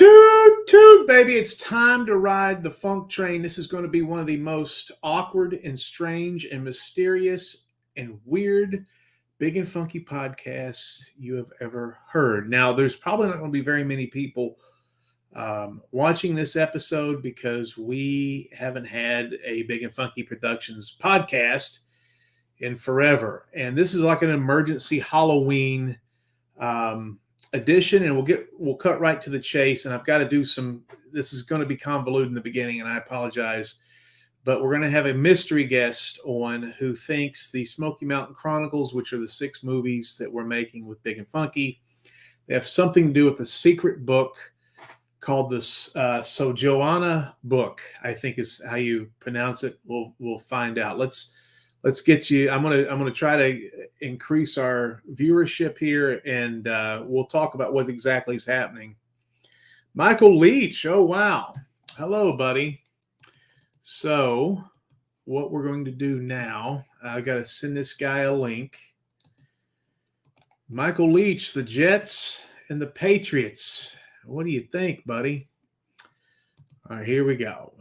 Toot, toot, baby. It's time to ride the funk train. This is going to be one of the most awkward and strange and mysterious and weird big and funky podcasts you have ever heard. Now, there's probably not going to be very many people watching this episode because we haven't had a Big and Funky Productions podcast in forever. And this is like an emergency Halloween edition, and we'll cut right to the chase. And I've got to do this is going to be convoluted in the beginning, and I apologize, but we're going to have a mystery guest on who thinks the Smoky Mountain Chronicles, which are the 6 movies that we're making with Big and Funky, they have something to do with a secret book called the So Joana Book, I think is how you pronounce it. We'll find out. Let's get you. I'm gonna try to increase our viewership here, and we'll talk about what exactly is happening. Michael Leach. Oh wow, hello, buddy. So, what we're going to do now? I got to send this guy a link. Michael Leach, the Jets and the Patriots. What do you think, buddy? All right, here we go.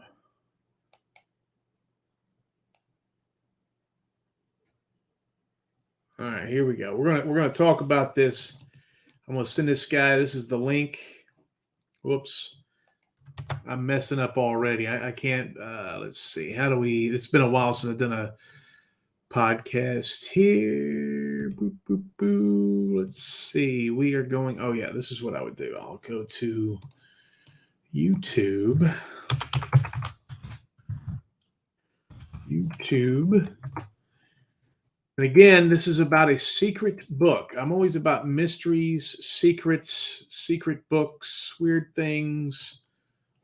All right, here we go. We're gonna talk about this. I'm gonna send this guy. This is the link. Whoops, I'm messing up already. I can't. Let's see. How do we? It's been a while since I've done a podcast here. Boop, boop, boop. Let's see. We are going. Oh yeah, this is what I would do. I'll go to YouTube. And again, this is about a secret book. I'm always about mysteries, secrets, secret books, weird things,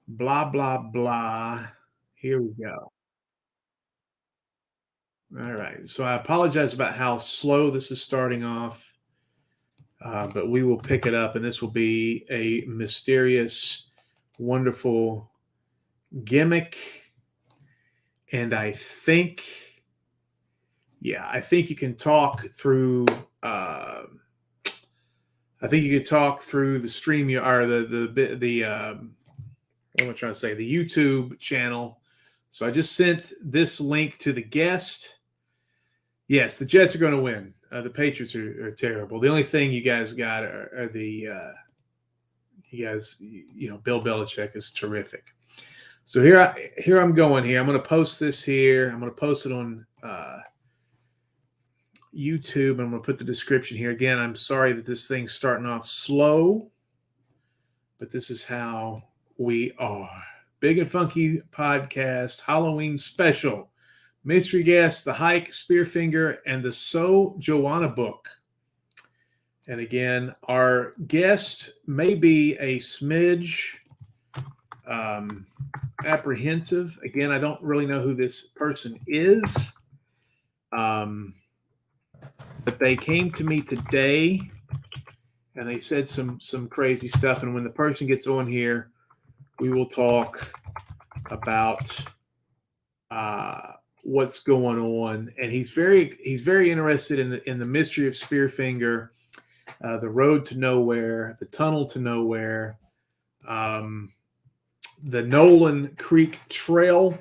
blah, blah, blah. Here we go. All right. So I apologize about how slow this is starting off, but we will pick it up, and this will be a mysterious, wonderful gimmick. And I think you can talk through. I think you can talk through the stream or what am I trying to say? The YouTube channel. So I just sent this link to the guest. Yes, the Jets are going to win. The Patriots are terrible. The only thing you guys got are the you guys. You know, Bill Belichick is terrific. So here I'm going here. I'm going to post this here. I'm going to post it on YouTube. I'm going to put the description here. Again, I'm sorry that this thing's starting off slow, but this is how we are. Big and Funky Podcast, Halloween special. Mystery guest, The Hike, Spearfinger, and the So Joana Book. And again, our guest may be a smidge apprehensive. Again, I don't really know who this person is. But they came to me today and they said some crazy stuff. And when the person gets on here, we will talk about what's going on. And he's very interested in the mystery of Spearfinger, the road to nowhere, the tunnel to nowhere, the Nolan Creek Trail.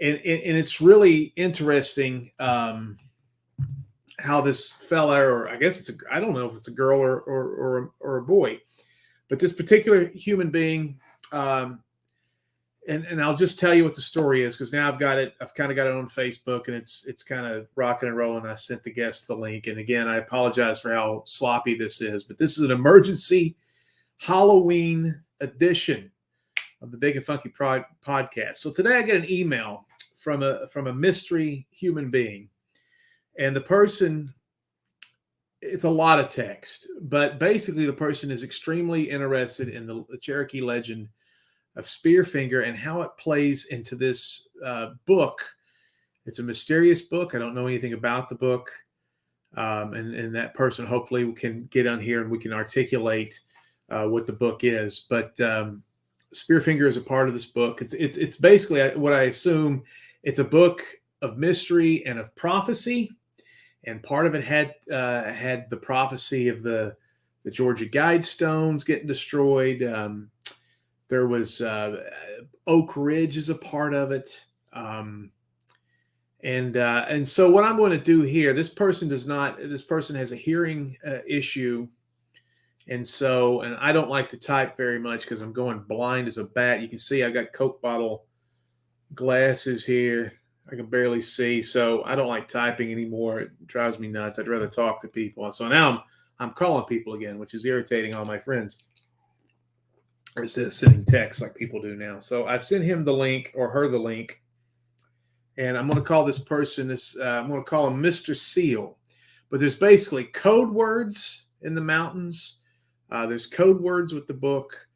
And it's really interesting how this fella, or I guess I don't know if it's a girl or a boy, but this particular human being, and I'll just tell you what the story is, because now I've kind of got it on Facebook, and it's kind of rocking and rolling. I sent the guest the link, and again, I apologize for how sloppy this is, but this is an emergency Halloween edition of the Big and Funky Podcast. So today I get an email from a mystery human being. And the person, it's a lot of text, but basically the person is extremely interested in the Cherokee legend of Spearfinger and how it plays into this book. It's a mysterious book. I don't know anything about the book. And that person hopefully can get on here and we can articulate what the book is. But Spearfinger is a part of this book. It's basically what I assume. It's a book of mystery and of prophecy. And part of it had the prophecy of the Georgia Guidestones getting destroyed. There was Oak Ridge is a part of it. And so what I'm going to do here, this person has a hearing issue. And I don't like to type very much because I'm going blind as a bat. You can see I've got Coke bottle glasses here. I can barely see. So I don't like typing anymore. It drives me nuts. I'd rather talk to people. So now I'm calling people again, which is irritating all my friends. Instead of sending texts like people do now. So I've sent him the link or her the link. And I'm going to call this person, I'm going to call him Mr. Seal. But there's basically code words in the mountains. There's code words with the book.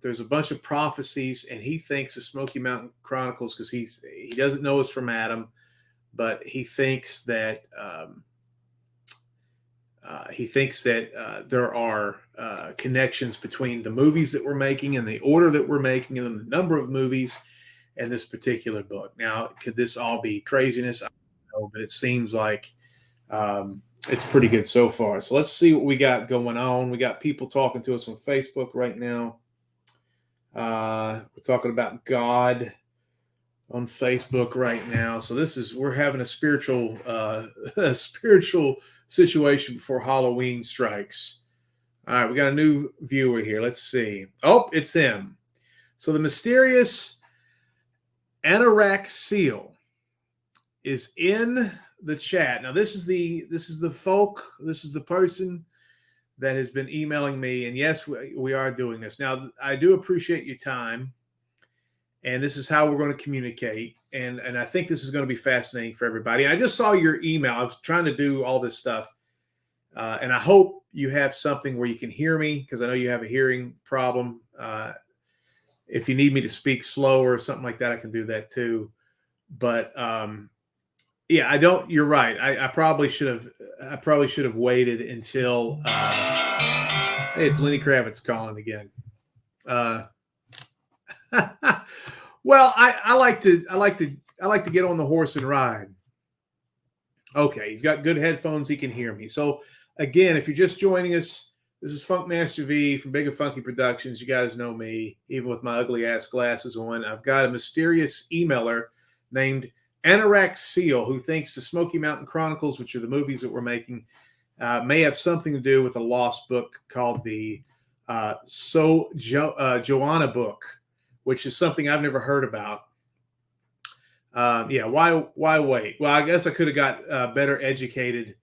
There's a bunch of prophecies, and he thinks of Smoky Mountain Chronicles because he doesn't know it's from Adam, but he thinks that there are connections between the movies that we're making and the order that we're making and the number of movies and this particular book. Now, could this all be craziness? I don't know, but it seems like it's pretty good so far. So let's see what we got going on. We got people talking to us on Facebook right now. We're talking about God on Facebook right now. So we're having a spiritual situation before Halloween strikes. All right, we got a new viewer here. Let's see. Oh, it's him. So the mysterious Anorak Seal is in the chat. Now this is the person that has been emailing me, and yes, we are doing this. Now I do appreciate your time, and this is how we're going to communicate, and I think this is going to be fascinating for everybody. I just saw your email. I was trying to do all this stuff, and I hope you have something where you can hear me, because I know you have a hearing problem. If you need me to speak slower or something like that, I can do that too. But yeah, I don't. You're right. I probably should have waited until. Hey, it's Lenny Kravitz calling again. Well, I like to get on the horse and ride. Okay, he's got good headphones. He can hear me. So again, if you're just joining us, this is Funkmaster V from Big and Funky Productions. You guys know me, even with my ugly ass glasses on. I've got a mysterious emailer named Anorak Seal who thinks the Smoky Mountain Chronicles, which are the movies that we're making, may have something to do with a lost book called the So Joana Book, which is something I've never heard about. Yeah, why wait? Well, I guess I could have got better educated,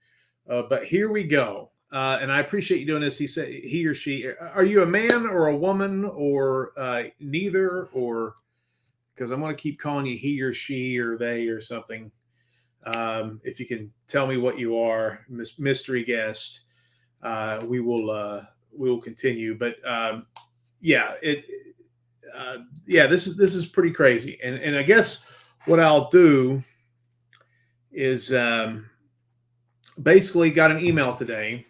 but here we go. And I appreciate you doing this. He said, he or she. Are you a man or a woman or neither? Or because I'm going to keep calling you he or she or they or something. If you can tell me what you are, mystery guest, we will continue. But yeah, this is pretty crazy. And I guess what I'll do is basically got an email today.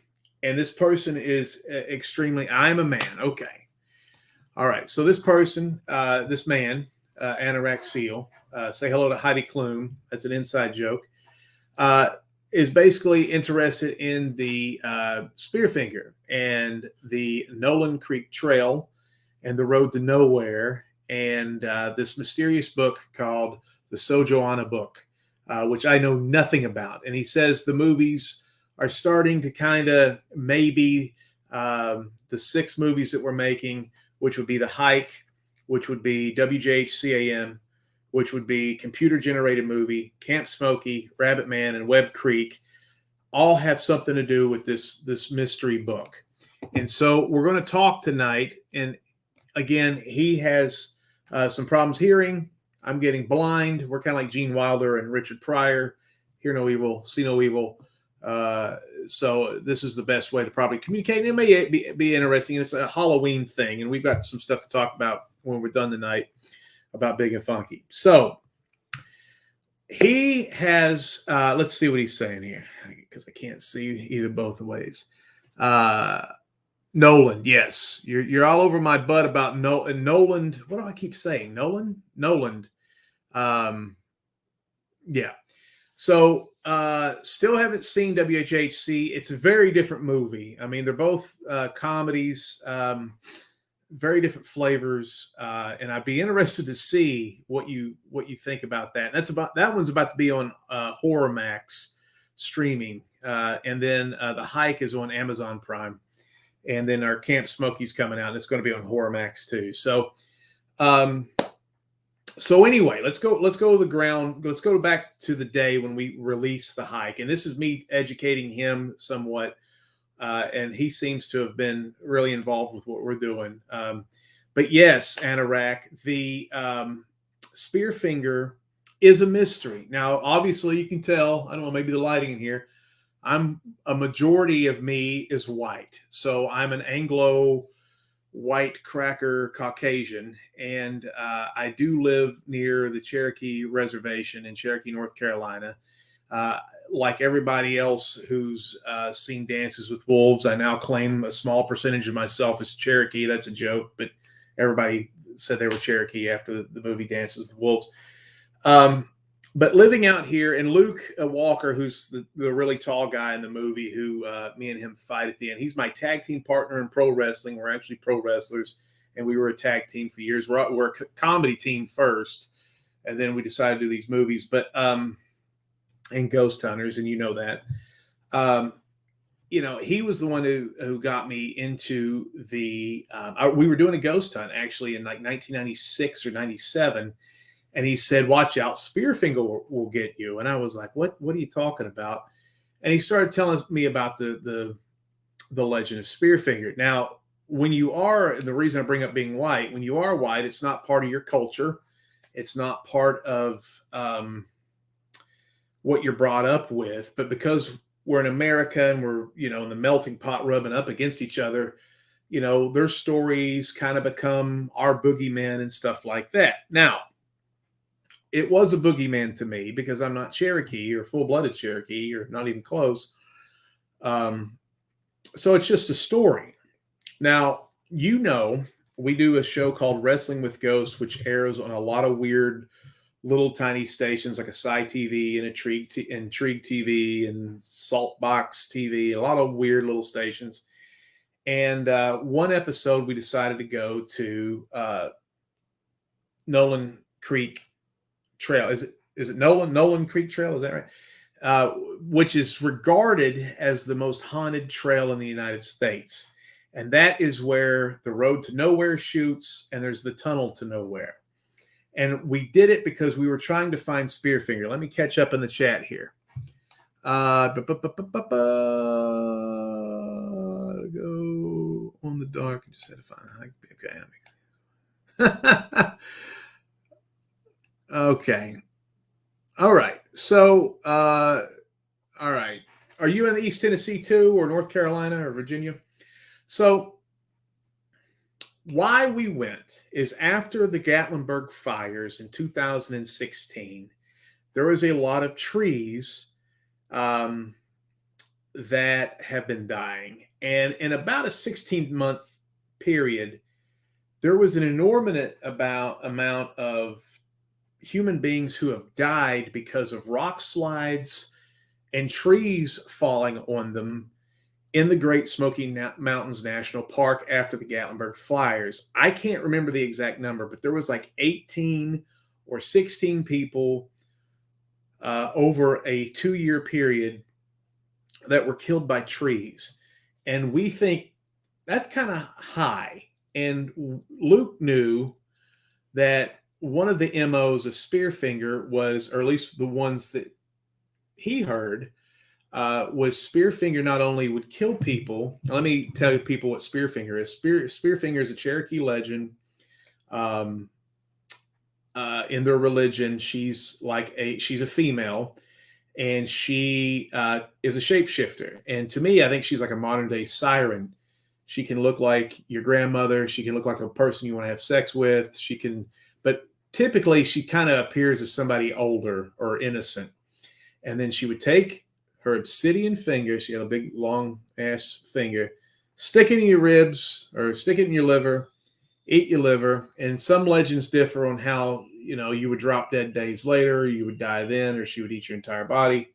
And this person is I'm a man. Okay. All right. So this person, this man, Anorak Seal, say hello to Heidi Klum. That's an inside joke. Is basically interested in the Spearfinger and the Nolan Creek Trail and the Road to Nowhere and this mysterious book called the So Joana Book, which I know nothing about. And he says the movies are starting to kind of maybe the 6 movies that we're making, which would be The Hike, which would be WJHCAM, which would be computer-generated movie, Camp Smokey, Rabbit Man, and Webb Creek, all have something to do with this mystery book. And so we're going to talk tonight. And again, he has some problems hearing. I'm getting blind. We're kind of like Gene Wilder and Richard Pryor. Hear no evil, see no evil. So this is the best way to probably communicate. And it may be interesting. It's a Halloween thing, and we've got some stuff to talk about when we're done tonight about Big and Funky. So he has, let's see what he's saying here, because I can't see either both ways. Nolan, yes, you're all over my butt about Nolan. What do I keep saying? Nolan. Yeah. So still haven't seen WHHC. It's a very different movie. I mean, they're both comedies. very different flavors, and I'd be interested to see what you think about that. That one's about to be on Horror Max streaming, and then The Hike is on Amazon Prime, and then our Camp Smokey's coming out, and it's going to be on Horror Max too. So, anyway, let's go to the ground. Let's go back to the day when we released The Hike, and this is me educating him somewhat. And he seems to have been really involved with what we're doing. But yes, Anorak, the Spearfinger is a mystery. Now, obviously, you can tell, I don't know, maybe the lighting in here, a majority of me is white. So I'm an Anglo white cracker Caucasian. And I do live near the Cherokee Reservation in Cherokee, North Carolina. Like everybody else who's seen Dances with Wolves, I now claim a small percentage of myself as Cherokee. That's a joke, but everybody said they were Cherokee after the movie Dances with Wolves. But living out here, and Luke Walker, who's the really tall guy in the movie, who me and him fight at the end, he's my tag team partner in pro wrestling. We're actually pro wrestlers, and we were a tag team for years. We're a comedy team first, and then we decided to do these movies. But and Ghost Hunters, and you know that. He was the one who got me into the. We were doing a ghost hunt actually in like 1996 or 97, and he said, "Watch out, Spearfinger will get you." And I was like, "What? What are you talking about?" And he started telling me about the legend of Spearfinger. Now, when you are, and the reason I bring up being white, when you are white, it's not part of your culture. It's not part of what you're brought up with, but because we're in America and we're, in the melting pot rubbing up against each other, their stories kind of become our boogeyman and stuff like that. Now, it was a boogeyman to me because I'm not Cherokee or full-blooded Cherokee or not even close. So it's just a story. Now, we do a show called Wrestling with Ghosts, which airs on a lot of weird little tiny stations like a Sci TV and Intrigue TV and Saltbox TV, a lot of weird little stations. And one episode we decided to go to Nolan Creek Trail. Is it Nolan Creek Trail? Is that right? Which is regarded as the most haunted trail in the United States. And that is where the Road to Nowhere shoots, and there's the Tunnel to Nowhere. And we did it because we were trying to find Spearfinger. Let me catch up in the chat here. Go on the dark and just had to find. Okay. Okay. All right. So, all right. Are you in the East Tennessee too, or North Carolina or Virginia? So, why we went is after the Gatlinburg fires in 2016, there was a lot of trees that have been dying. And in about a 16-month period, there was an inordinate amount of human beings who have died because of rock slides and trees falling on them in the Great Smoky Mountains National Park after the Gatlinburg fires. I can't remember the exact number, but there was like 18 or 16 people over a 2-year period that were killed by trees. And we think that's kind of high. And Luke knew that one of the MOs of Spearfinger was, or at least the ones that he heard, was Spearfinger not only would kill people. Let me tell people what Spearfinger is. Spearfinger is a Cherokee legend. In their religion, she's a female, and she is a shapeshifter. And to me, I think she's like a modern day siren. She can look like your grandmother. She can look like a person you want to have sex with. But typically she kind of appears as somebody older or innocent. And then she would take her obsidian finger, she had a big long ass finger, stick it in your ribs or stick it in your liver, eat your liver. And some legends differ on how, you would drop dead days later, you would die then, or she would eat your entire body.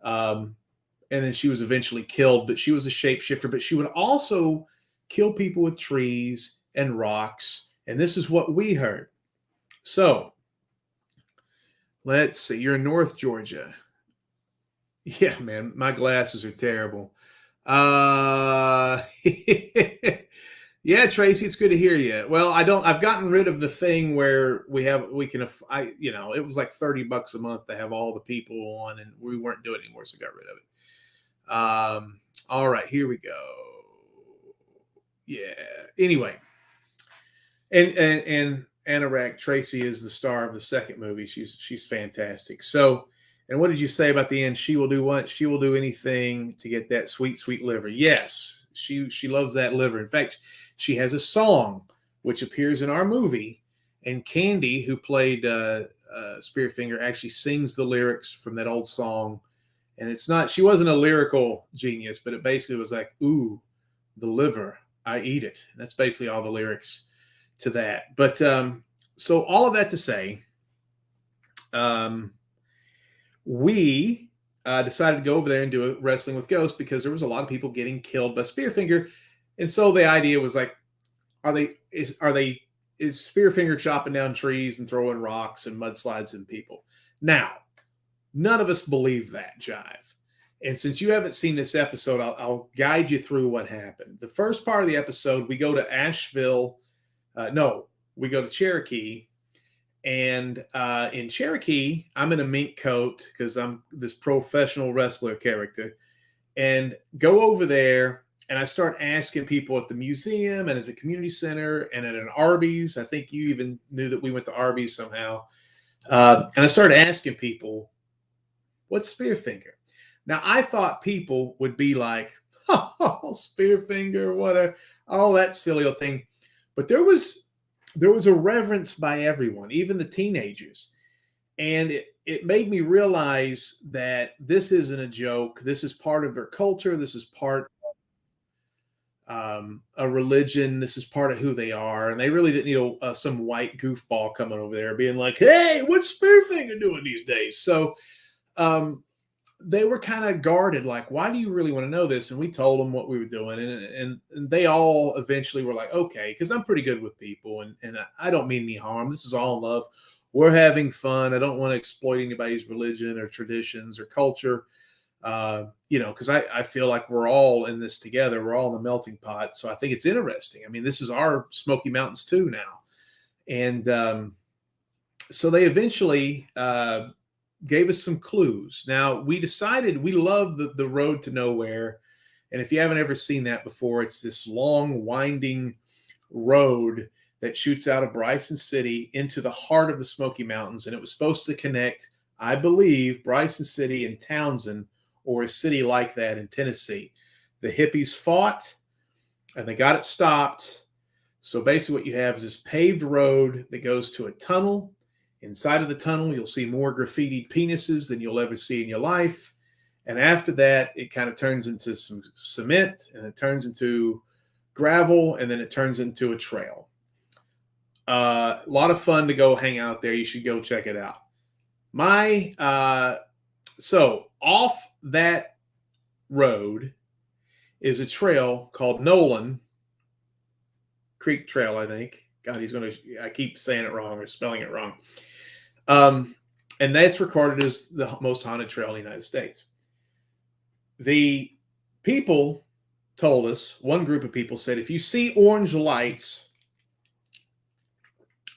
And then she was eventually killed, but she was a shapeshifter. But she would also kill people with trees and rocks. And this is what we heard. So let's see. You're in North Georgia. Yeah, man, my glasses are terrible. Yeah, Tracy, it's good to hear you. Well, I've gotten rid of the thing where it was like $30 a month to have all the people on, and we weren't doing it anymore, so got rid of it. All right, here we go. Yeah. Anyway, and Anorak Tracy is the star of the second movie. She's fantastic. So, and what did you say about the end? She will do what? She will do anything to get that sweet, sweet liver. Yes, she loves that liver. In fact, she has a song which appears in our movie, and Candy, who played Spearfinger, actually sings the lyrics from that old song. And she wasn't a lyrical genius, but it basically was like, ooh, the liver, I eat it. And that's basically all the lyrics to that. But so all of that to say, we decided to go over there and do a wrestling with ghosts because there was a lot of people getting killed by Spearfinger. And so the idea was like, is Spearfinger chopping down trees and throwing rocks and mudslides in people? Now, none of us believe that jive. And since you haven't seen this episode, I'll guide you through what happened. The first part of the episode, we go to Asheville. We go to Cherokee. And in Cherokee, I'm in a mink coat because I'm this professional wrestler character. And go over there, and I start asking people at the museum and at the community center and at an Arby's. I think you even knew that we went to Arby's somehow. And I started asking people, what's Spearfinger? Now, I thought people would be like, oh, Spearfinger, whatever, all that silly old thing. But there was a reverence by everyone, even the teenagers. And it made me realize that this isn't a joke. This is part of their culture. This is part of a religion. This is part of who they are. And they really didn't need some white goofball coming over there being like, hey, what's Spearfinger doing these days? So they were kind of guarded, like, why do you really want to know this? And we told them what we were doing. And they all eventually were like, okay, because I'm pretty good with people. And I don't mean any harm. This is all in love. We're having fun. I don't want to exploit anybody's religion or traditions or culture, because I feel like we're all in this together. We're all in the melting pot. So I think it's interesting. I mean, this is our Smoky Mountains too now. And so they eventually gave us some clues. Now, we decided we love the road to nowhere. And if you haven't ever seen that before, it's this long, winding road that shoots out of Bryson City into the heart of the Smoky Mountains. And it was supposed to connect, I believe, Bryson City and Townsend, or a city like that in Tennessee. The hippies fought, and they got it stopped. So basically what you have is this paved road that goes to a tunnel. Inside of the tunnel, you'll see more graffitied penises than you'll ever see in your life. And after that, it kind of turns into some cement, and it turns into gravel, and then it turns into a trail. A lot of fun to go hang out there. You should go check it out. So off that road is a trail called Nolan Creek Trail, I think. God, I keep saying it wrong or spelling it wrong. And that's recorded as the most haunted trail in the United States. The people told us, one group of people said, if you see orange lights,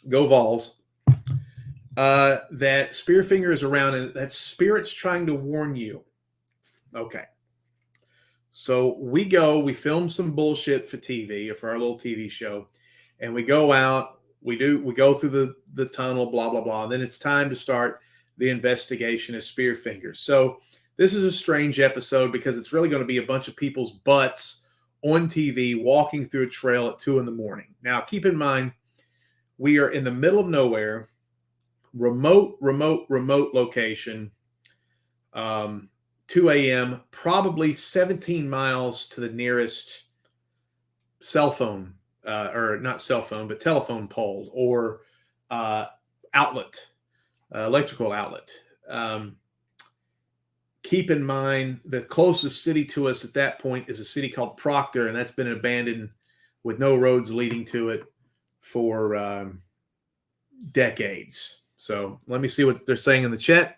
go Vols, that Spearfinger is around and that spirit's trying to warn you. Okay. So we film some bullshit for TV, or for our little TV show, and we go out, we go through the tunnel, blah, blah, blah. And then it's time to start the investigation of Spearfinger. So this is a strange episode because it's really going to be a bunch of people's butts on TV walking through a trail at 2 a.m. Now, keep in mind, we are in the middle of nowhere, remote location, 2 a.m., probably 17 miles to the nearest cell phone, or not cell phone, but telephone pole or outlet, electrical outlet. Keep in mind, the closest city to us at that point is a city called Proctor, and that's been abandoned with no roads leading to it for decades. So let me see what they're saying in the chat.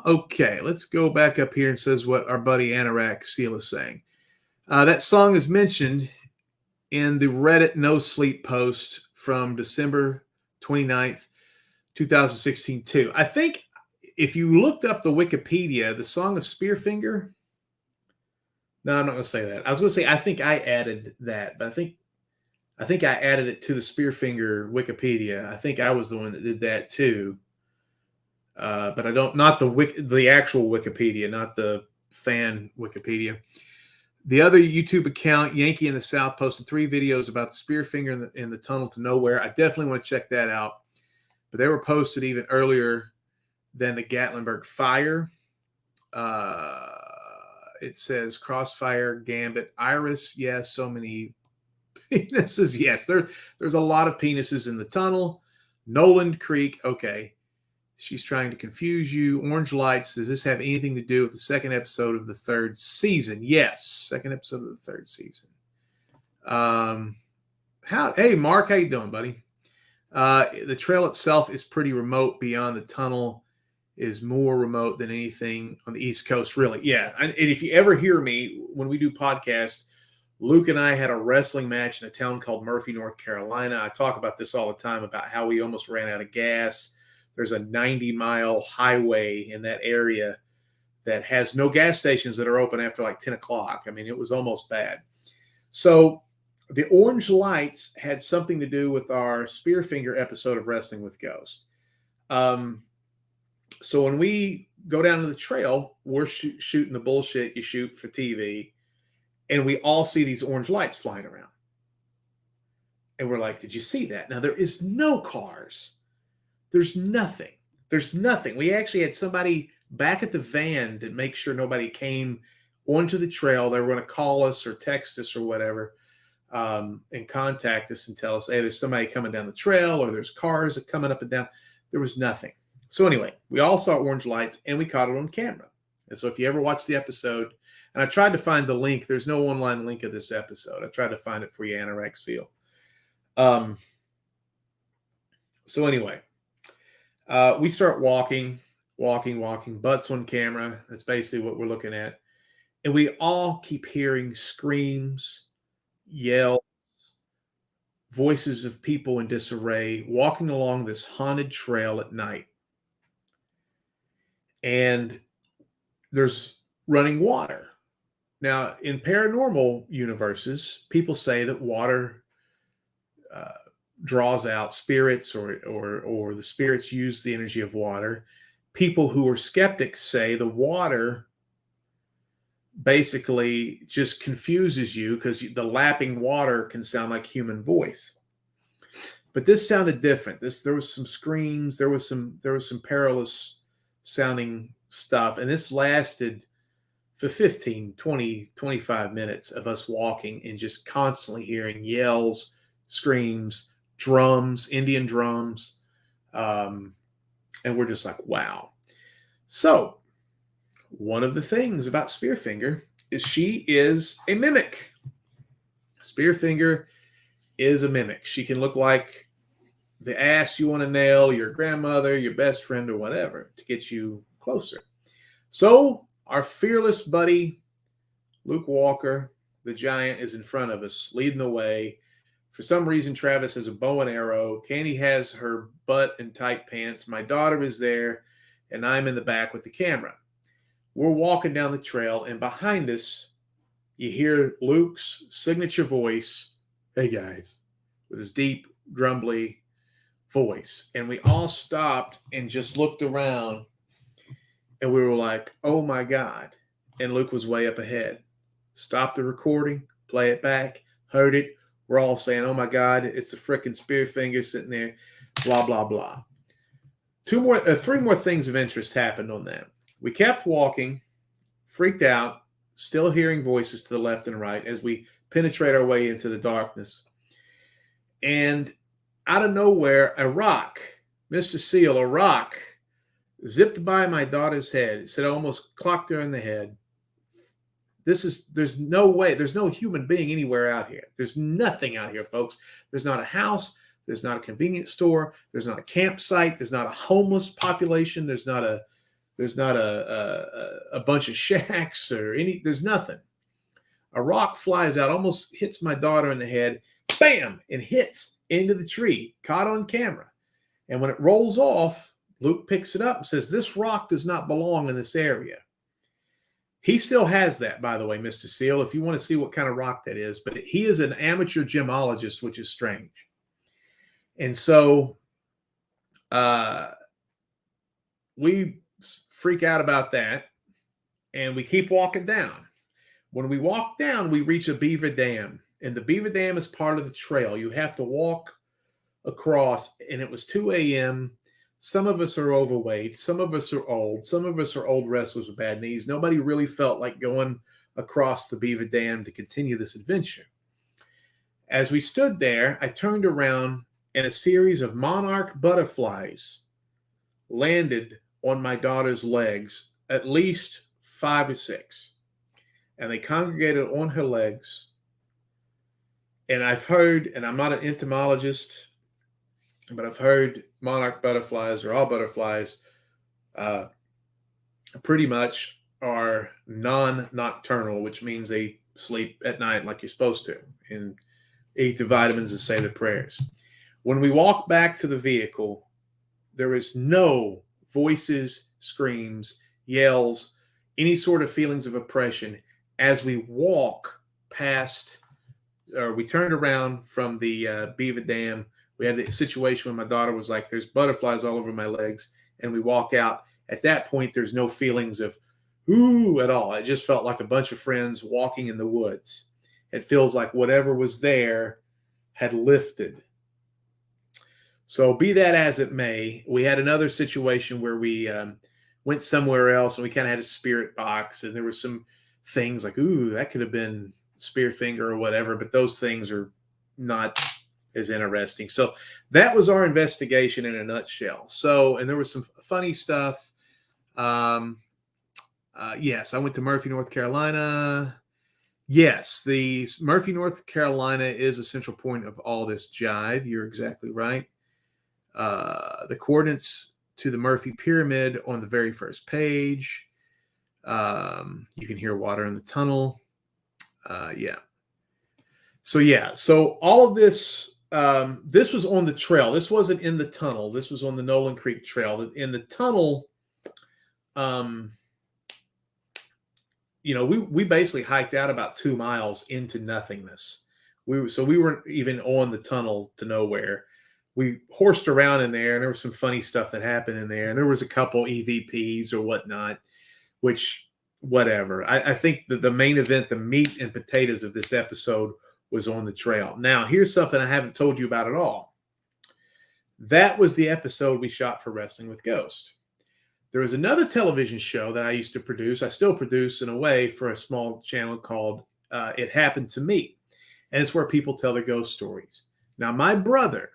Okay, let's go back up here and says what our buddy Anorak Seal is saying. That song is mentioned in the Reddit No Sleep post from December 29th, 2016 too. I think if you looked up the Wikipedia, the song of Spearfinger. No, I'm not going to say that. I was going to say I think I added that, but I think I added it to the Spearfinger Wikipedia. I think I was the one that did that too. But I don't, not the actual Wikipedia, not the fan Wikipedia. The other YouTube account, Yankee in the South, posted 3 videos about the Spearfinger in the tunnel to nowhere. I definitely want to check that out. But they were posted even earlier than the Gatlinburg fire. It says Crossfire, Gambit, Iris. Yes, so many penises. Yes, there's a lot of penises in the tunnel. Noland Creek. Okay. She's trying to confuse you. Orange Lights. Does this have anything to do with the second episode of the 3rd season? Yes. Second episode of the 3rd season. Hey, Mark, how you doing, buddy? The trail itself is pretty remote. Beyond the tunnel is more remote than anything on the East Coast, really. Yeah. And if you ever hear me, when we do podcasts, Luke and I had a wrestling match in a town called Murphy, North Carolina. I talk about this all the time about how we almost ran out of gas. There's a 90-mile highway in that area that has no gas stations that are open after like 10 o'clock. I mean, it was almost bad. So the orange lights had something to do with our Spearfinger episode of Wrestling with Ghost. So when we go down to the trail, we're shooting the bullshit you shoot for TV, and we all see these orange lights flying around. And we're like, did you see that? Now, there is no cars. There's nothing. There's nothing. We actually had somebody back at the van to make sure nobody came onto the trail. They were going to call us or text us or whatever and contact us and tell us, hey, there's somebody coming down the trail or there's cars coming up and down. There was nothing. So anyway, we all saw orange lights and we caught it on camera. And so if you ever watch the episode, and I tried to find the link. There's no online link of this episode. I tried to find it for you, Anorak Seal. So anyway. We start walking, butts on camera. That's basically what we're looking at. And we all keep hearing screams, yells, voices of people in disarray, walking along this haunted trail at night. And there's running water. Now, in paranormal universes, people say that water draws out spirits or the spirits use the energy of water. People who are skeptics say the water basically just confuses you because the lapping water can sound like human voice. But this sounded different. There was some screams, there was some perilous sounding stuff, and this lasted for 15, 20, 25 minutes of us walking and just constantly hearing yells, screams, drums, Indian drums. And we're just like, wow. So one of the things about Spearfinger is she is a mimic. Spearfinger is a mimic. She can look like the ass you want to nail, your grandmother, your best friend, or whatever to get you closer. So our fearless buddy, Luke Walker, the giant, is in front of us, leading the way. For some reason, Travis has a bow and arrow. Candy has her butt in tight pants. My daughter is there, and I'm in the back with the camera. We're walking down the trail, and behind us, you hear Luke's signature voice, hey guys, with his deep, grumbly voice. And we all stopped and just looked around, and we were like, oh my God. And Luke was way up ahead. Stopped the recording, play it back, heard it. We're all saying, oh my God, it's the frickin' Spearfinger sitting there, blah, blah, blah. Three more things of interest happened on that. We kept walking, freaked out, still hearing voices to the left and right as we penetrate our way into the darkness. And out of nowhere, a rock, Mr. Seal, a rock, zipped by my daughter's head. It said, almost clocked her in the head. There's no way, there's no human being anywhere out here. There's nothing out here, folks. There's not a house. There's not a convenience store. There's not a campsite. There's not a homeless population. There's not a bunch of shacks or there's nothing. A rock flies out, almost hits my daughter in the head, bam, and hits into the tree, caught on camera. And when it rolls off, Luke picks it up and says, "This rock does not belong in this area." He still has that, by the way, Mr. Seal, if you want to see what kind of rock that is. But he is an amateur gemologist, which is strange. And so we freak out about that, and we keep walking down. When we walk down, we reach a beaver dam, and the beaver dam is part of the trail. You have to walk across, and it was 2 a.m. Some of us are overweight. Some of us are old. Some of us are old wrestlers with bad knees. Nobody really felt like going across the beaver dam to continue this adventure. As we stood there, I turned around, and a series of monarch butterflies landed on my daughter's legs, at least 5 or 6. And they congregated on her legs. And I've heard, and I'm not an entomologist, but I've heard monarch butterflies, or all butterflies, pretty much are non-nocturnal, which means they sleep at night like you're supposed to, and eat the vitamins and say the prayers. When we walk back to the vehicle, there is no voices, screams, yells, any sort of feelings of oppression as we walk past, or we turned around from the beaver dam. We had the situation when my daughter was like, "There's butterflies all over my legs," and we walk out. At that point, there's no feelings of ooh at all. It just felt like a bunch of friends walking in the woods. It feels like whatever was there had lifted. So be that as it may, we had another situation where we went somewhere else, and we kind of had a spirit box, and there were some things like, ooh, that could have been Spearfinger or whatever, but those things are not as interesting. So that was our investigation in a nutshell. So, and there was some funny stuff. Yes, I went to Murphy, North Carolina. Yes, the Murphy, North Carolina is a central point of all this jive. You're exactly right. The coordinates to the Murphy Pyramid on the very first page. You can hear water in the tunnel. So all of this, this was on the trail. This wasn't in the tunnel. This was on the Nolan Creek Trail. In the tunnel, we basically hiked out about 2 miles into nothingness. We weren't even on the tunnel to nowhere. We horsed around in there, and there was some funny stuff that happened in there. And there was a couple EVPs or whatnot, which whatever. I think that the main event, the meat and potatoes of this episode, was on the trail. Now, here's something I haven't told you about at all. That was the episode we shot for Wrestling with Ghosts. There was another television show that I used to produce. I still produce in a way for a small channel called It Happened to Me. And it's where people tell their ghost stories. Now, my brother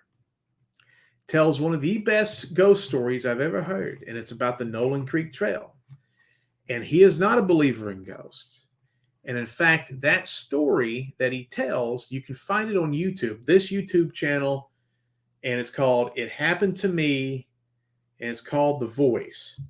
tells one of the best ghost stories I've ever heard, and it's about the Nolan Creek Trail. And he is not a believer in ghosts. And in fact, that story that he tells, you can find it on YouTube, this YouTube channel, and it's called It Happened to Me, and it's called The Voice.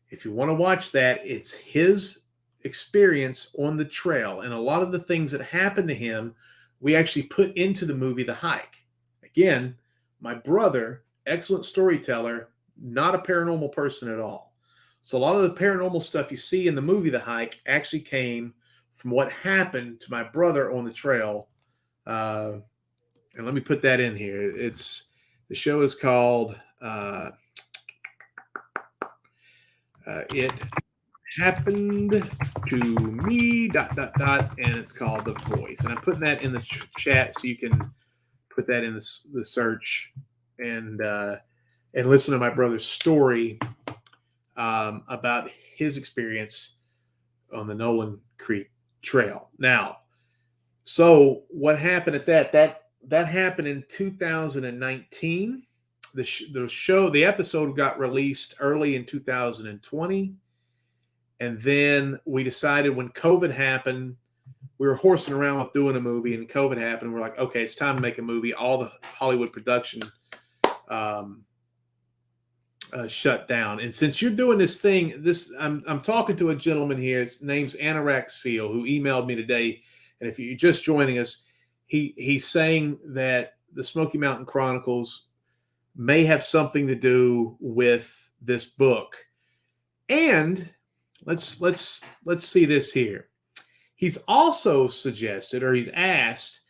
If you want to watch that, it's his experience on the trail. And a lot of the things that happened to him, we actually put into the movie The Hike. Again, my brother, excellent storyteller, not a paranormal person at all. So a lot of the paranormal stuff you see in the movie The Hike actually came from what happened to my brother on the trail. And let me put that in here. The show is called It Happened to Me, ... and it's called The Voice. And I'm putting that in the chat so you can put that in the search and listen to my brother's story about his experience on the Nolan Creek Trail. Now, so what happened at that happened in 2019. The episode got released early in 2020, And then we decided when COVID happened, we were horsing around with doing a movie, and COVID happened. We're like, okay, it's time to make a movie. All the Hollywood production shut down. And since you're doing this thing, I'm talking to a gentleman here. His name's Anorak Seal, who emailed me today. And if you're just joining us, he's saying that the Smoky Mountain Chronicles may have something to do with this book. And let's see this here. He's also suggested, or he's asked,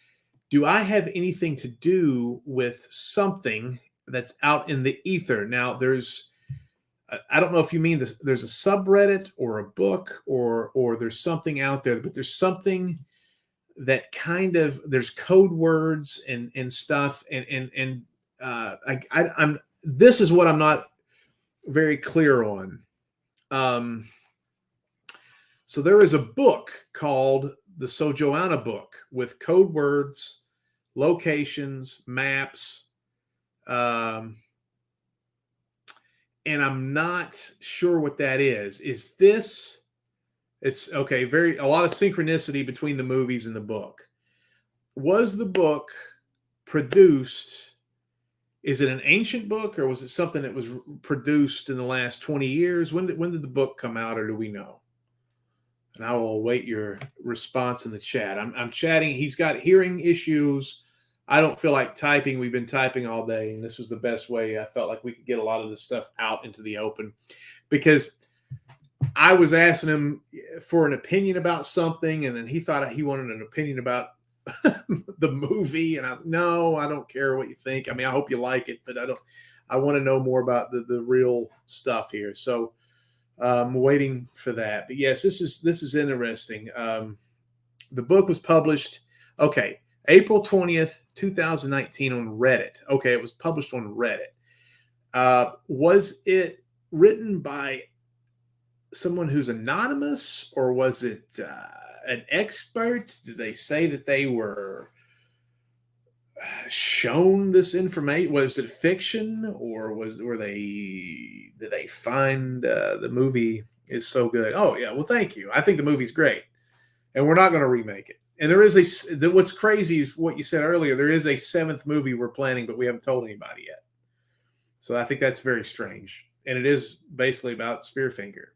do I have anything to do with something that's out in the ether? Now, I don't know if you mean this, there's a subreddit or a book or there's something out there, but there's something that kind of, there's code words and stuff. I'm this is what I'm not very clear on. So there is a book called the So Joana Book with code words, locations, maps, and I'm not sure what that is. Is this? It's okay. A lot of synchronicity between the movies and the book. Was the book produced? Is it an ancient book, or was it something that was produced in the last 20 years? When did the book come out, or do we know? And I will await your response in the chat. I'm chatting. He's got hearing issues. I don't feel like typing. We've been typing all day, and this was the best way I felt like we could get a lot of this stuff out into the open, because I was asking him for an opinion about something, and then he thought he wanted an opinion about the movie, and I don't care what you think. I mean, I hope you like it, but I want to know more about the real stuff here. So I'm waiting for that. But yes, this is interesting. The book was published, April 20th, 2019 on Reddit. Okay, it was published on Reddit. Was it written by someone who's anonymous, or was it an expert? Did they say that they were shown this information? Was it fiction, or did they find the movie is so good? Oh yeah, well thank you. I think the movie's great, and we're not going to remake it. And there is what's crazy is what you said earlier. There is a 7th movie we're planning, but we haven't told anybody yet. So I think that's very strange, and it is basically about Spearfinger.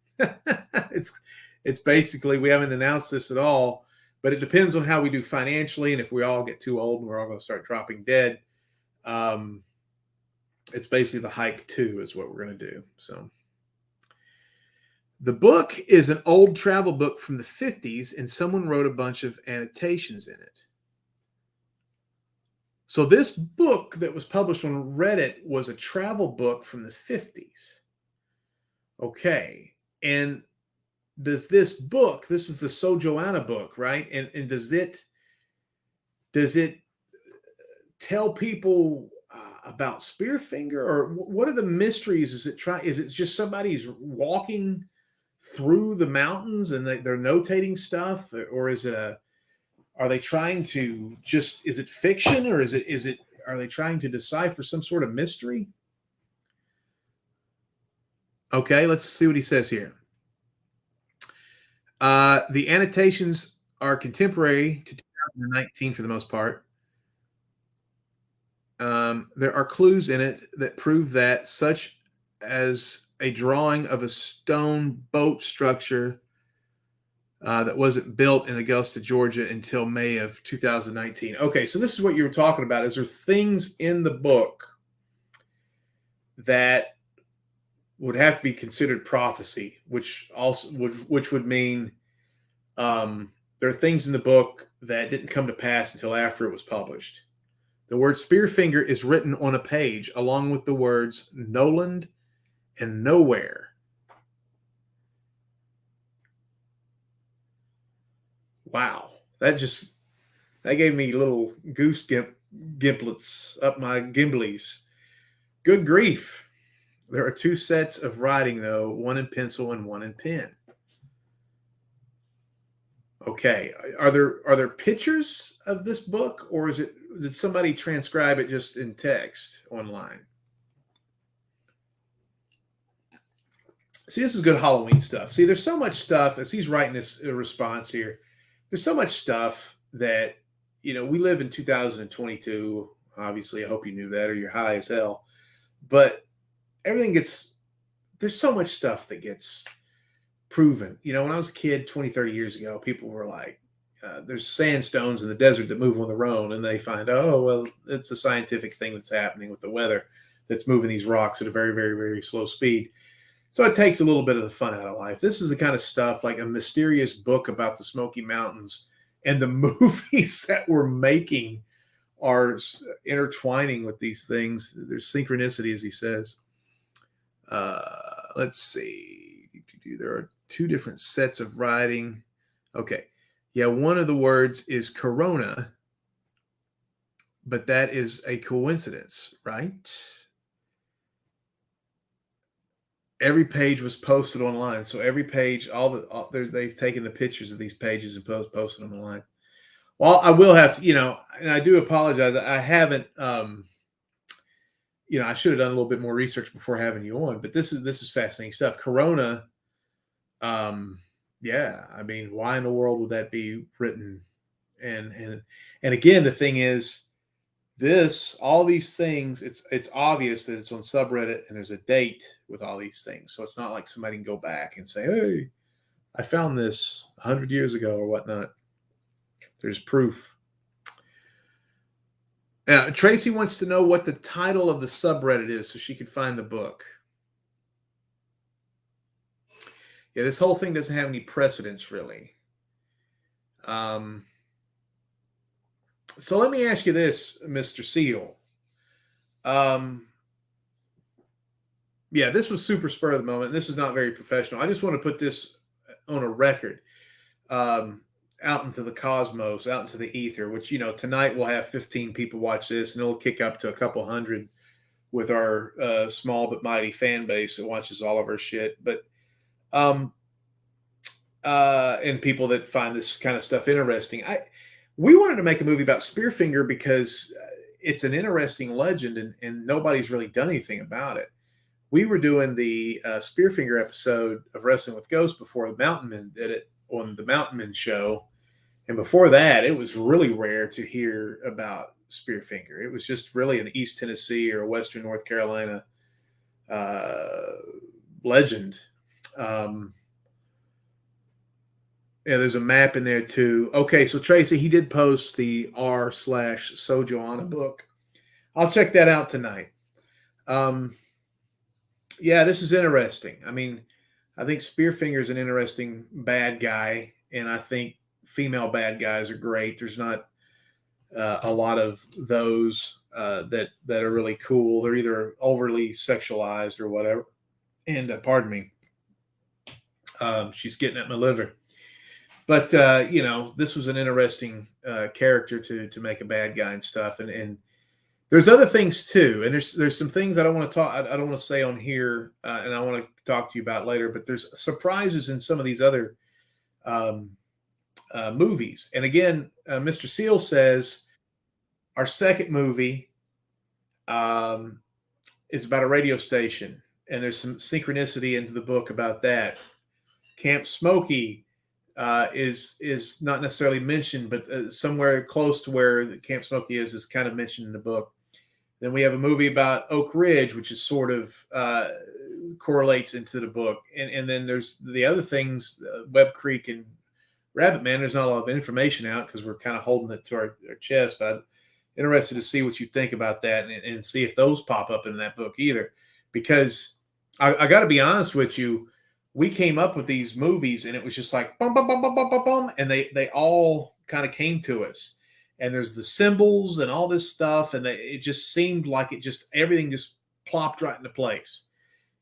It's basically, we haven't announced this at all, but it depends on how we do financially, and if we all get too old and we're all going to start dropping dead. It's basically the hike 2 is what we're going to do. So the book is an old travel book from the 50s, and someone wrote a bunch of annotations in it. So this book that was published on Reddit was a travel book from the 50s. Okay. And does this book, this is the So Joana book, right? And does it tell people about Spearfinger, or what are the mysteries? Is it just somebody's walking through the mountains and they're notating stuff, or is it are they trying to is it fiction, or are they trying to decipher some sort of mystery? Okay, let's see what he says here. The annotations are contemporary to 2019 for the most part. There are clues in it that prove that, such as a drawing of a stone boat structure that wasn't built in Augusta, Georgia until May of 2019. Okay, so this is what you were talking about. Is there things in the book that would have to be considered prophecy, which would mean there are things in the book that didn't come to pass until after it was published. The word Spearfinger is written on a page along with the words Noland and Nowhere. Wow, that gave me little goose gimplets up my gimblies. Good grief. There are 2 sets of writing, though, one in pencil and one in pen. Okay. Are there pictures of this book, or did somebody transcribe it just in text online? See, this is good Halloween stuff. See, there's so much stuff as he's writing this response here. There's so much stuff that, we live in 2022. Obviously, I hope you knew that or you're high as hell. But there's so much stuff that gets proven. When I was a kid 20, 30 years ago, people were like, there's sandstones in the desert that move on their own. And they find, oh, well, it's a scientific thing that's happening with the weather that's moving these rocks at a very, very, very slow speed. So it takes a little bit of the fun out of life. This is the kind of stuff like a mysterious book about the Smoky Mountains, and the movies that we're making are intertwining with these things. There's synchronicity, as he says. Let's see. There are two different sets of writing. Okay. Yeah, one of the words is corona, but that is a coincidence, right? Every page was posted online. So every page, they've taken the pictures of these pages and posted them online. Well, I will have to, and I do apologize. I haven't, I should have done a little bit more research before having you on, but this is fascinating stuff. Corona, yeah, I mean, why in the world would that be written? And again, the thing is, all these things, it's obvious that it's on subreddit and there's a date with all these things. So it's not like somebody can go back and say, hey, I found this 100 years ago or whatnot. There's proof. Tracy wants to know what the title of the subreddit is so she can find the book. Yeah, this whole thing doesn't have any precedence, really. So let me ask you this, Mr. Seal. Yeah, this was super spur of the moment. This is not very professional. I just want to put this on a record, out into the cosmos, out into the ether, which, tonight we'll have 15 people watch this, and it'll kick up to a couple hundred with our small but mighty fan base that watches all of our shit. But and people that find this kind of stuff interesting. We wanted to make a movie about Spearfinger because it's an interesting legend, and nobody's really done anything about it. We were doing the Spearfinger episode of Wrestling with Ghosts before the Mountain Men did it on the Mountain Men show. And before that, it was really rare to hear about Spearfinger. It was just really an East Tennessee or Western North Carolina legend. Yeah, there's a map in there too. Okay, so Tracy, he did post the r/So Joana Book. I'll check that out tonight. Yeah, this is interesting. I mean, I think Spearfinger is an interesting bad guy, and I think female bad guys are great. There's not a lot of those that are really cool. They're either overly sexualized or whatever. And pardon me, she's getting at my liver. But this was an interesting character to make a bad guy and stuff. And there's other things too. And there's some things I don't want to say on here, and I want to talk to you about later. But there's surprises in some of these other movies. And again, Mr. Seal says our second movie is about a radio station, and there's some synchronicity into the book about that. Camp Smoky is not necessarily mentioned, but somewhere close to where the Camp Smoky is kind of mentioned in the book. Then we have a movie about Oak Ridge, which is sort of correlates into the book. And then there's the other things, Webb Creek and Rabbit Man. There's not a lot of information out because we're kind of holding it to our chest, but I'm interested to see what you think about that and see if those pop up in that book either. Because I got to be honest with you, we came up with these movies and it was just like bum, bum, bum, bum, bum, bum, bum, and they all kind of came to us. And there's the symbols and all this stuff, and it just seemed like everything just plopped right into place.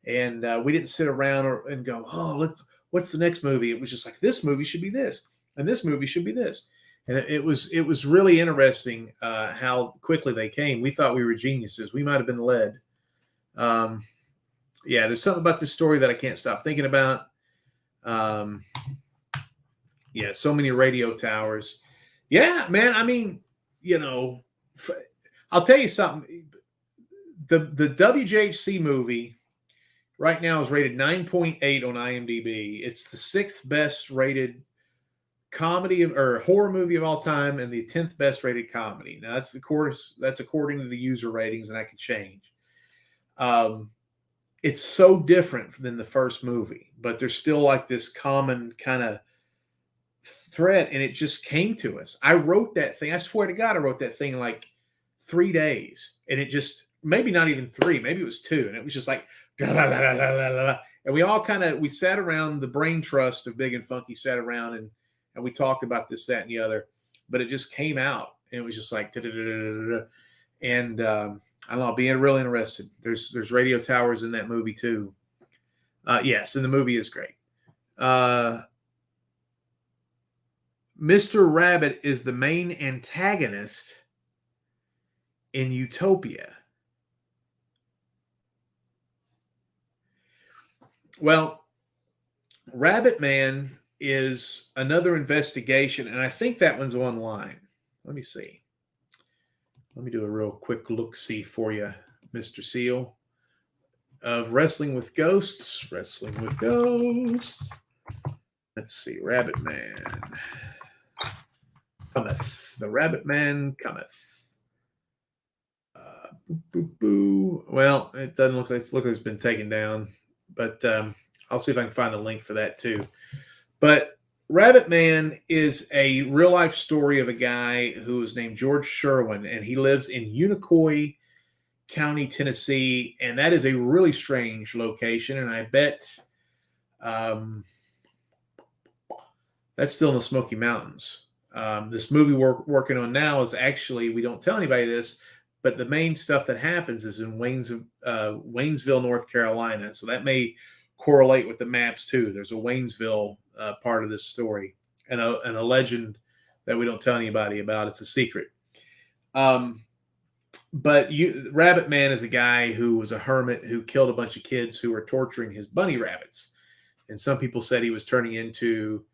And we didn't sit around and go, oh, what's the next movie? It was just like, this movie should be this, and this movie should be this. And it was really interesting how quickly they came. We thought we were geniuses. We might have been led. Yeah, there's something about this story that I can't stop thinking about. Yeah, so many radio towers. Yeah, man. I mean, I'll tell you something. The WJHC movie, right now is rated 9.8 on IMDb. It's the 6th best rated comedy or horror movie of all time, and the 10th best rated comedy. Now that's according to the user ratings, and that could change. It's so different than the first movie, but there's still like this common kind of thread, and it just came to us. I wrote that thing. I swear to God, I wrote that thing in like 3 days, and it just maybe not even 3, maybe it was 2, and it was just like la, la, la, la, la, la. And we sat around, the brain trust of Big and Funky sat around and we talked about this, that, and the other, but it just came out, and it was just like and I don't know, being real interested. There's radio towers in that movie too. Yes, and the movie is great. Mr. Rabbit is the main antagonist in Utopia. Well, Rabbit Man is another investigation, and I think that one's online. Let me see. Let me do a real quick look-see for you, Mr. Seal. Of Wrestling with Ghosts. Wrestling with Ghosts. Let's see. Rabbit Man cometh. The Rabbit Man cometh. Boo, boo, boo. Well, it doesn't look like it's been taken down, but I'll see if I can find a link for that too. But Rabbit Man is a real-life story of a guy who is named George Sherwin, and he lives in Unicoi County, Tennessee, and that is a really strange location, and I bet that's still in the Smoky Mountains. This movie we're working on now is actually, we don't tell anybody this, but the main stuff that happens is in Waynesville, North Carolina, so that may correlate with the maps too. There's a Waynesville part of this story, and a legend that we don't tell anybody about. It's a secret. But Rabbit Man is a guy who was a hermit who killed a bunch of kids who were torturing his bunny rabbits. And some people said he was turning into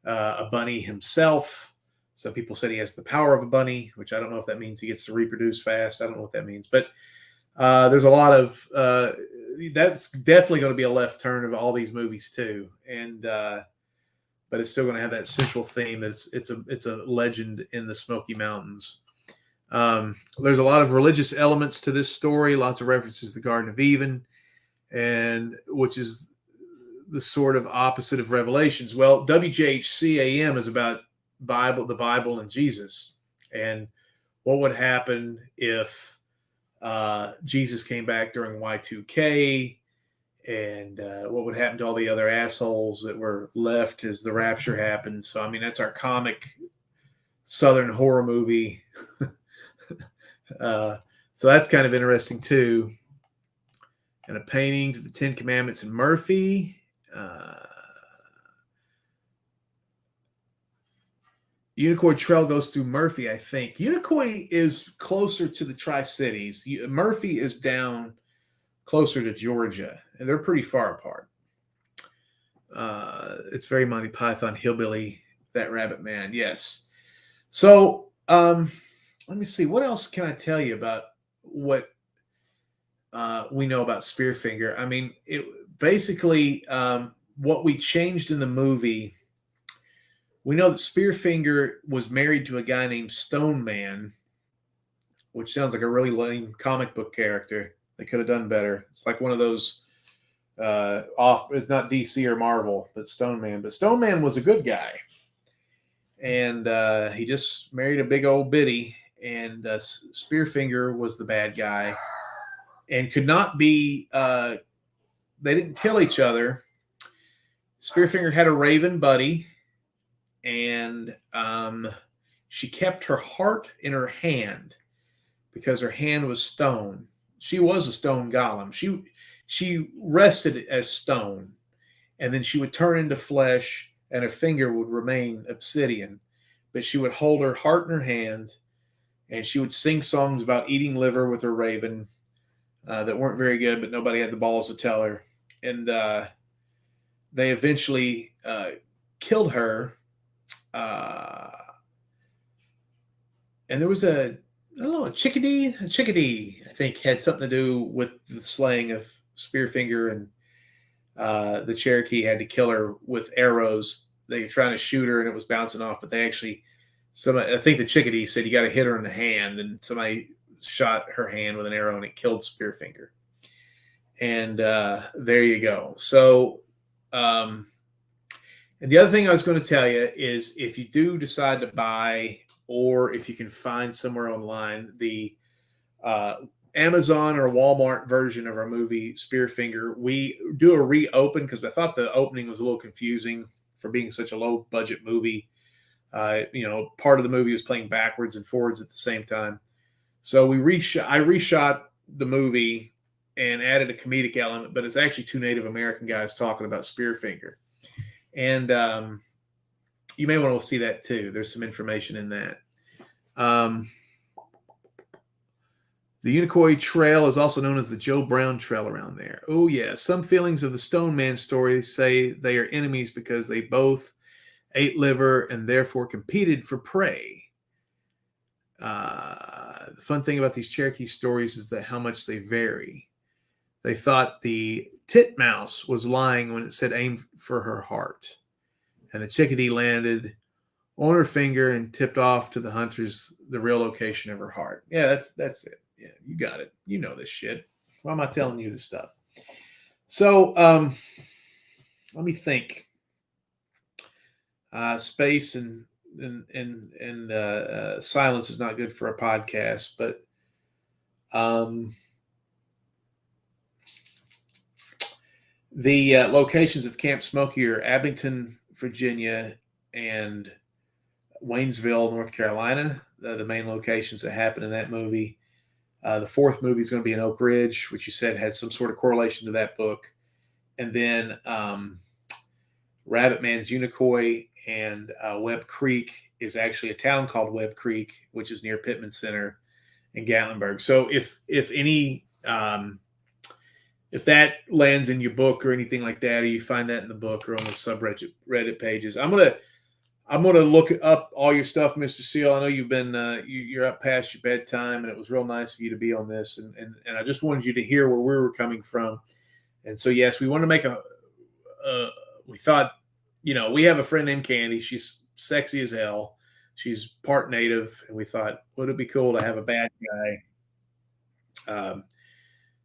a bunny himself. Some people said he has the power of a bunny, which I don't know if that means he gets to reproduce fast. I don't know what that means. But there's a lot of that's definitely going to be a left turn of all these movies too. And but it's still going to have that central theme. That it's a legend in the Smoky Mountains. There's a lot of religious elements to this story, lots of references to the Garden of Eden, and which is the sort of opposite of Revelations. Well, WJHC-AM is about the Bible and Jesus, and what would happen if Jesus came back during Y2K, and what would happen to all the other assholes that were left as the rapture happened. So, I mean, that's our comic Southern horror movie. So that's kind of interesting too. And a painting to the Ten Commandments in Murphy. Unicoi Trail goes through Murphy, I think. Unicoi is closer to the Tri-Cities. Murphy is down closer to Georgia, and they're pretty far apart. It's very Monty Python hillbilly, that Rabbit Man, yes. So, let me see. What else can I tell you about what we know about Spearfinger? I mean, it basically what we changed in the movie. We know that Spearfinger was married to a guy named Stone Man, which sounds like a really lame comic book character. They could have done better. It's like one of those it's not DC or Marvel, but Stone Man. But Stone Man was a good guy, and he just married a big old biddy. And Spearfinger was the bad guy, and could not be. They didn't kill each other. Spearfinger had a raven buddy, and she kept her heart in her hand because her hand was stone. She was a stone golem. She rested as stone, and then she would turn into flesh, and her finger would remain obsidian. But she would hold her heart in her hand, and she would sing songs about eating liver with her raven that weren't very good, but nobody had the balls to tell her. And they eventually killed her. And there was a chickadee, I think, had something to do with the slaying of Spearfinger. And the Cherokee had to kill her with arrows. They were trying to shoot her and it was bouncing off, but they actually, I think the Chickadee said you got to hit her in the hand, and somebody shot her hand with an arrow and it killed Spearfinger. And there you go. So, and the other thing I was going to tell you is if you do decide to buy, or if you can find somewhere online, the Amazon or Walmart version of our movie Spearfinger, we do a reopen because I thought the opening was a little confusing for being such a low budget movie. Part of the movie was playing backwards and forwards at the same time. So I reshot the movie and added a comedic element, but it's actually two Native American guys talking about Spearfinger. And you may want to see that too. There's some information in that. The Unicoi Trail is also known as the Joe Brown Trail around there. Oh, yeah. Some feelings of the Stone Man story say they are enemies because they both ate liver and therefore competed for prey. The fun thing about these Cherokee stories is that how much they vary. They thought the titmouse was lying when it said aim for her heart. And the Chickadee landed on her finger and tipped off to the hunters the real location of her heart. Yeah, that's it. Yeah, you got it. You know this shit. Why am I telling you this stuff? So let me think. Space and silence is not good for a podcast, but the locations of Camp Smoky are Abington, Virginia, and Waynesville, North Carolina. The main locations that happen in that movie. The fourth movie is going to be in Oak Ridge, which you said had some sort of correlation to that book. And then Rabbit Man's Unicoi and Webb Creek is actually a town called Webb Creek, which is near Pittman Center in Gatlinburg. So if that lands in your book or anything like that, or you find that in the book or on the subreddit pages, I'm gonna look up all your stuff, Mr. Seal. I know you've been you're up past your bedtime, and it was real nice of you to be on this, and I just wanted you to hear where we were coming from. And so yes, we want to make we thought, we have a friend named Candy. She's sexy as hell. She's part Native, and we thought, would it be cool to have a bad guy?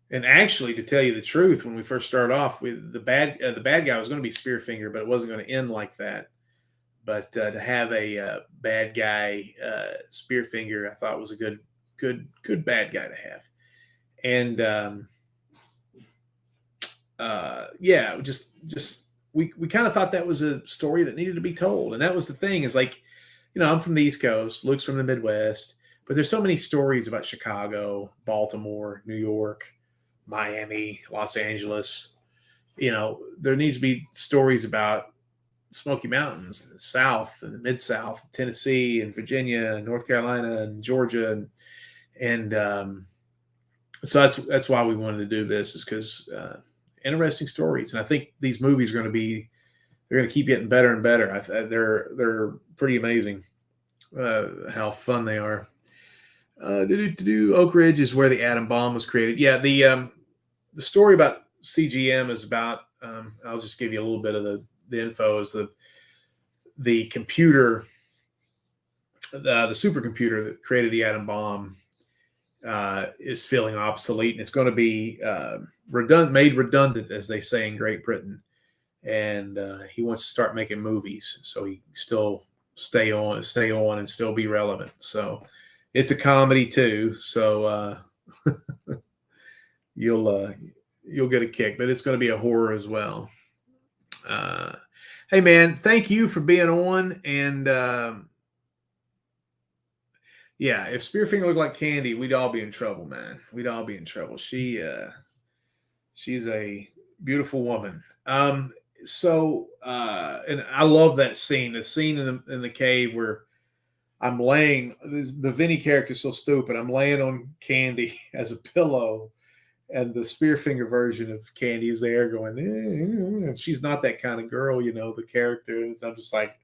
And actually, to tell you the truth, when we first started off, with the bad guy was going to be Spearfinger, but it wasn't going to end like that. But to have a bad guy Spearfinger, I thought was a good bad guy to have. And we kind of thought that was a story that needed to be told. And that was the thing, is like, I'm from the East Coast, Luke's from the Midwest, but there's so many stories about Chicago, Baltimore, New York, Miami, Los Angeles. There needs to be stories about Smoky Mountains, the South and the Mid-South, Tennessee and Virginia and North Carolina and Georgia. And so that's why we wanted to do this, is because interesting stories. And I think these movies are going to keep getting better and better. They're pretty amazing how fun they are. Oak Ridge is where the atom bomb was created. Yeah, the story about CGM is about, I'll just give you a little bit of the info, is the computer, the supercomputer that created the atom bomb is feeling obsolete, and it's going to be made redundant, as they say in Great Britain. And he wants to start making movies so he can still stay on and still be relevant. So it's a comedy too. So you'll get a kick, but it's going to be a horror as well. Hey man, thank you for being on. And if Spearfinger looked like Candy, we'd all be in trouble, man. We'd all be in trouble. She's a beautiful woman. So and I love that scene. The scene in the cave where I'm laying. The Vinny character is so stupid. I'm laying on Candy as a pillow, and the Spearfinger version of Candy is there going, she's not that kind of girl, the character. And I'm just like,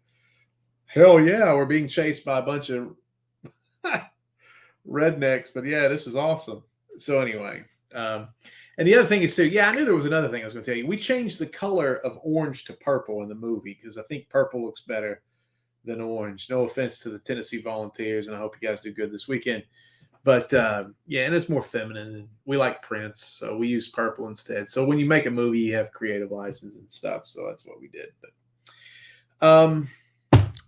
hell yeah, we're being chased by a bunch of rednecks. But yeah, this is awesome. So anyway, And the other thing is too, I knew there was another thing I was going to tell you. We changed the color of orange to purple in the movie because I think purple looks better than orange. No offense to the Tennessee Volunteers, and I hope you guys do good this weekend. But and it's more feminine, and we like Prince, so we use purple instead. So when you make a movie, you have creative license and stuff. So that's what we did. But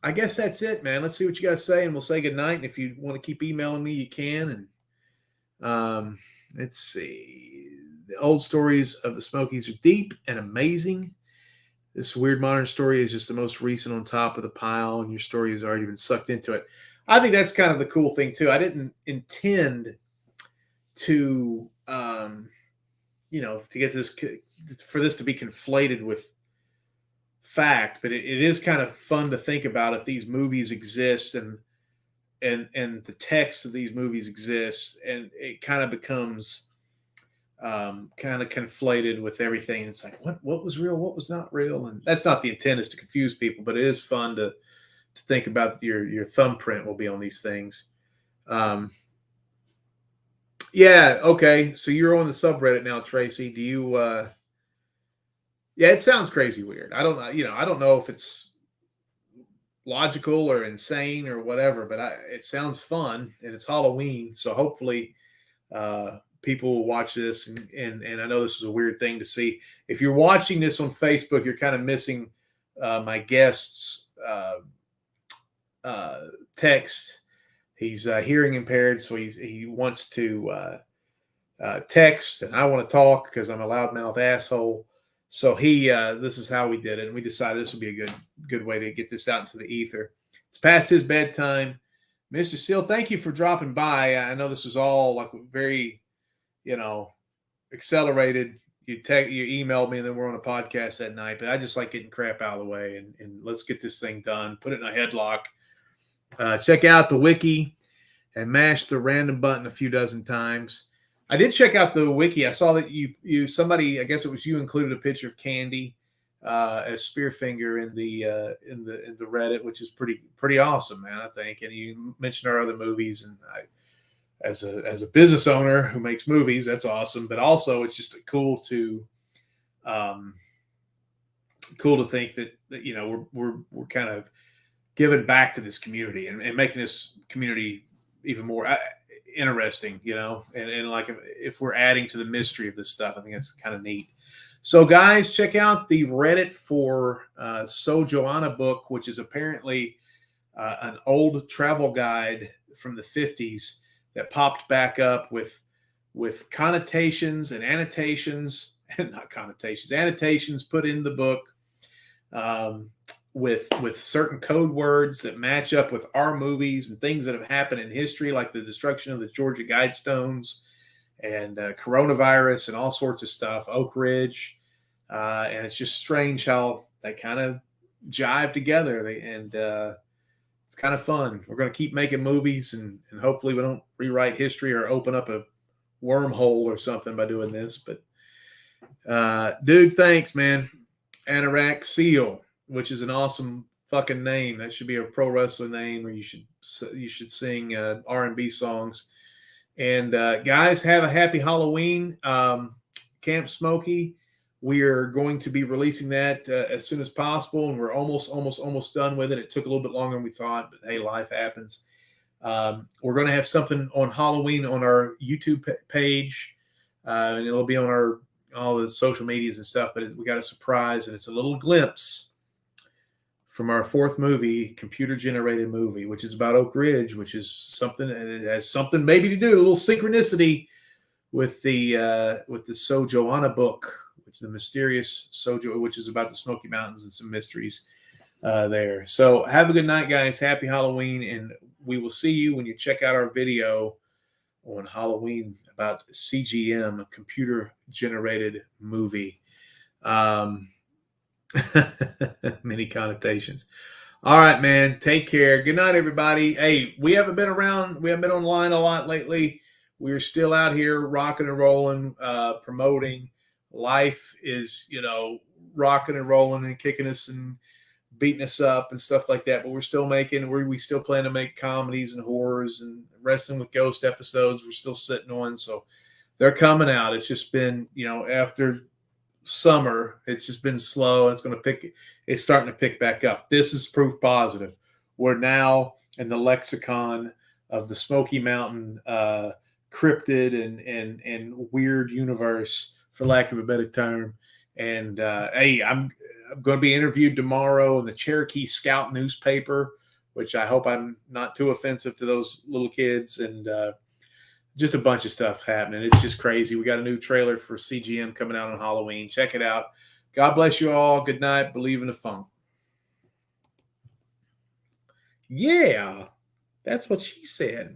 I guess that's it, man. Let's see what you guys say, and we'll say goodnight. And if you want to keep emailing me, you can. And let's see. The old stories of the Smokies are deep and amazing. This weird modern story is just the most recent on top of the pile, and your story has already been sucked into it. I think that's kind of the cool thing too. I didn't intend to, to get this for this to be conflated with fact, but it is kind of fun to think about if these movies exist and the text of these movies exist, and it kind of becomes kind of conflated with everything. It's like what was real, what was not real, and that's not the intent, is to confuse people, but it is fun to think about your thumbprint will be on these things. Okay, so you're on the subreddit now, Tracy. Do you it sounds crazy weird. I don't know if it's logical or insane or whatever, but it sounds fun, and it's Halloween, so hopefully people will watch this, and I know this is a weird thing to see. If you're watching this on Facebook, you're kind of missing my guest's text. He's hearing impaired, so he wants to text, and I want to talk because I'm a loudmouth asshole. So this is how we did it, and we decided this would be a good way to get this out into the ether. It's past his bedtime. Mr. Seal, thank you for dropping by. I know this was all like very, accelerated. You emailed me, and then we're on a podcast that night. But I just like getting crap out of the way, and let's get this thing done. Put it in a headlock. Check out the wiki and mash the random button a few dozen times. I did check out the wiki. I saw that somebody, I guess it was you, included a picture of Candy as Spearfinger in the Reddit, which is pretty awesome, man. I think. And you mentioned our other movies, and as a business owner who makes movies, that's awesome. But also, it's just cool to think that we're kind of giving back to this community and making this community even more interesting, and like if we're adding to the mystery of this stuff, I think that's kind of neat. So guys, check out the Reddit for So Joana Book, which is apparently an old travel guide from the 50s that popped back up with connotations and annotations, not connotations, annotations put in the book, with certain code words that match up with our movies and things that have happened in history, like the destruction of the Georgia Guidestones and coronavirus and all sorts of stuff, Oak Ridge. And it's just strange how they kind of jive together. It's kind of fun. We're going to keep making movies, and hopefully we don't rewrite history or open up a wormhole or something by doing this. But dude, thanks, man. Anorak Seal, which is an awesome fucking name. That should be a pro wrestler name, or you should sing R&B songs. And guys, have a happy Halloween. Camp Smokey, we are going to be releasing that as soon as possible, and we're almost done with it. It took a little bit longer than we thought, but hey, life happens. We're going to have something on Halloween on our YouTube page, and it'll be on all the social medias and stuff, but we got a surprise, and it's a little glimpse from our fourth movie, computer-generated movie, which is about Oak Ridge, which is something, it has something maybe to do, a little synchronicity with the So Joana Book, which is the mysterious which is about the Smoky Mountains and some mysteries there. So have a good night, guys. Happy Halloween, and we will see you when you check out our video on Halloween about CGM, a computer-generated movie. Many connotations. All right, man. Take care. Good night, everybody. Hey, we haven't been around. We haven't been online a lot lately. We're still out here rocking and rolling, promoting. Life is, rocking and rolling and kicking us and beating us up and stuff like that. But we're still we still plan to make comedies and horrors and wrestling with ghost episodes. We're still sitting on. So they're coming out. It's just been, after summer, it's just been slow. It's starting to pick back up. This is proof positive. We're now in the lexicon of the Smoky Mountain cryptid and weird universe, for lack of a better term. And hey, I'm going to be interviewed tomorrow in the Cherokee Scout newspaper, which I hope I'm not too offensive to those little kids. And just a bunch of stuff happening. It's just crazy. We got a new trailer for CGM coming out on Halloween. Check it out. God bless you all. Good night. Believe in the funk. Yeah, that's what she said.